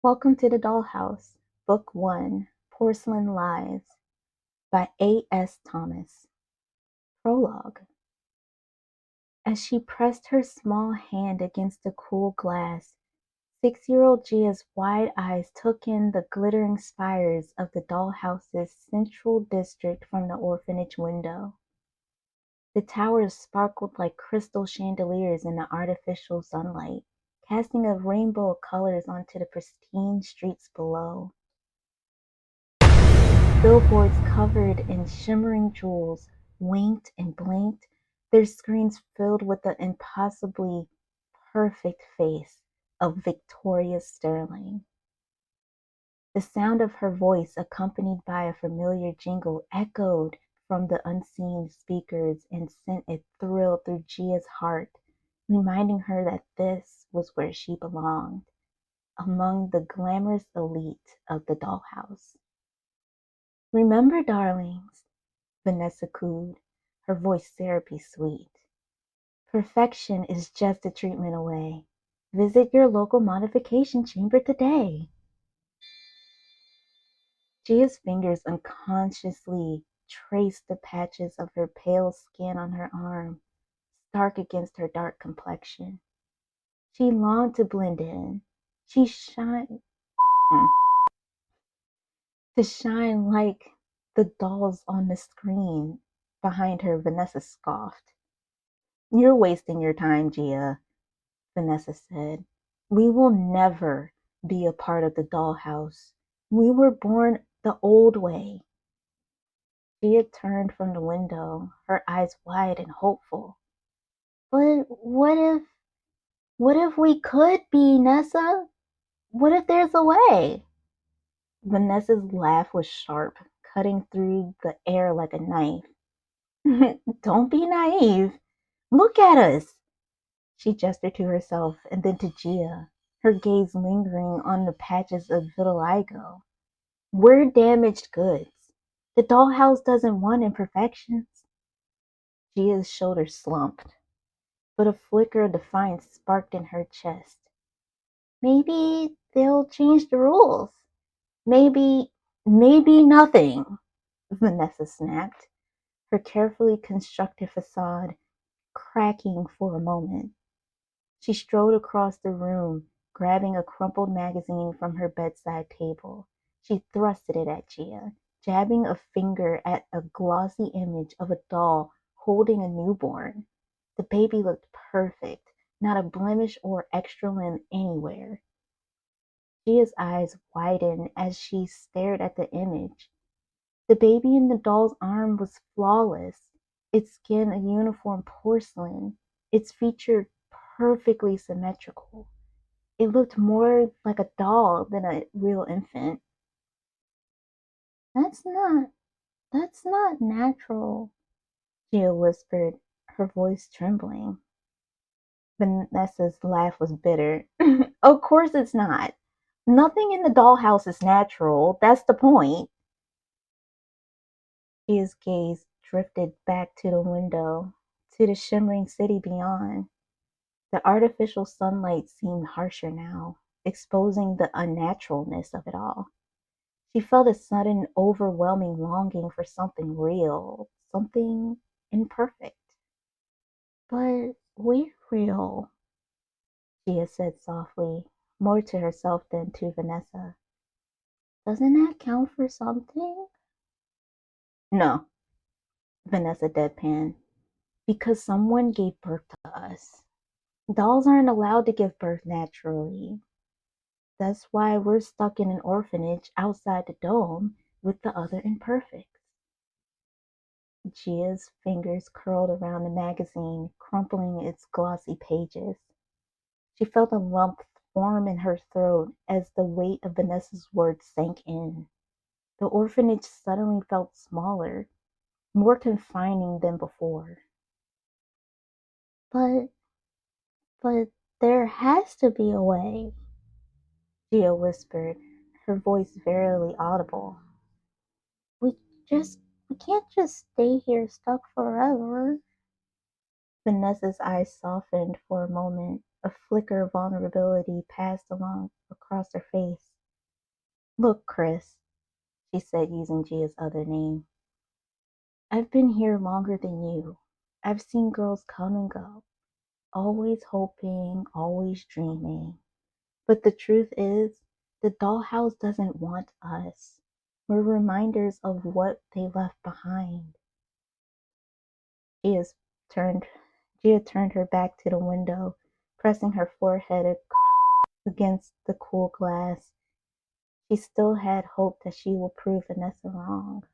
Welcome to the Dollhouse, Book 1, Porcelain Lives, by A.S. Thomas. Prologue. As she pressed her small hand against the cool glass, 6-year-old Gia's wide eyes took in the glittering spires of the dollhouse's central district from the orphanage window. The towers sparkled like crystal chandeliers in the artificial sunlight, casting a rainbow of colors onto the pristine streets below. Billboards covered in shimmering jewels winked and blinked, their screens filled with the impossibly perfect face of Victoria Sterling. The sound of her voice, accompanied by a familiar jingle, echoed from the unseen speakers and sent a thrill through Gia's heart, reminding her that this was where she belonged, among the glamorous elite of the dollhouse. "Remember, darlings," Vanessa cooed, her voice therapy sweet. "Perfection is just a treatment away. Visit your local modification chamber today." Gia's fingers unconsciously traced the patches of her pale skin on her arm, stark against her dark complexion. She longed to blend in. She shined to shine like the dolls on the screen behind her. Vanessa scoffed. "You're wasting your time, Gia," Vanessa said. "We will never be a part of the dollhouse. We were born the old way." Gia turned from the window, her eyes wide and hopeful. "But what if we could be, Nessa? What if there's a way?" Vanessa's laugh was sharp, cutting through the air like a knife. "Don't be naive. Look at us." She gestured to herself and then to Gia, her gaze lingering on the patches of vitiligo. "We're damaged goods. The dollhouse doesn't want imperfections." Gia's shoulders slumped, but a flicker of defiance sparked in her chest. "Maybe they'll change the rules. Maybe nothing," Vanessa snapped, her carefully constructed facade cracking for a moment. She strode across the room, grabbing a crumpled magazine from her bedside table. She thrusted it at Gia, jabbing a finger at a glossy image of a doll holding a newborn. The baby looked perfect, not a blemish or extra limb anywhere. Gia's eyes widened as she stared at the image. The baby in the doll's arm was flawless, its skin a uniform porcelain, its features perfectly symmetrical. It looked more like a doll than a real infant. "That's not natural," Gia whispered, her voice trembling. Vanessa's laugh was bitter. "Of course it's not. Nothing in the dollhouse is natural. That's the point." Gia's gaze drifted back to the window, to the shimmering city beyond. The artificial sunlight seemed harsher now, exposing the unnaturalness of it all. She felt a sudden, overwhelming longing for something real, something imperfect. "But we're real," Gia said softly, more to herself than to Vanessa. "Doesn't that count for something?" "No," Vanessa deadpanned, "because someone gave birth to us. Dolls aren't allowed to give birth naturally. That's why we're stuck in an orphanage outside the dome with the other imperfects." Gia's fingers curled around the magazine, crumpling its glossy pages. She felt a lump form in her throat as the weight of Vanessa's words sank in. The orphanage suddenly felt smaller, more confining than before. "But but there has to be a way," Gia whispered, her voice barely audible. "We just we can't just stay here stuck forever." Vanessa's eyes softened for a moment. A flicker of vulnerability passed along across her face. Look, Chris, she said using Gia's other name. I've been here longer than you. I've seen girls come and go, always hoping, always dreaming. But the truth is, the dollhouse doesn't want us. We're reminders of what they left behind. Gia turned, Gia turned her back to the window, pressing her forehead against the cool glass. She still had hope that she would prove Vanessa wrong.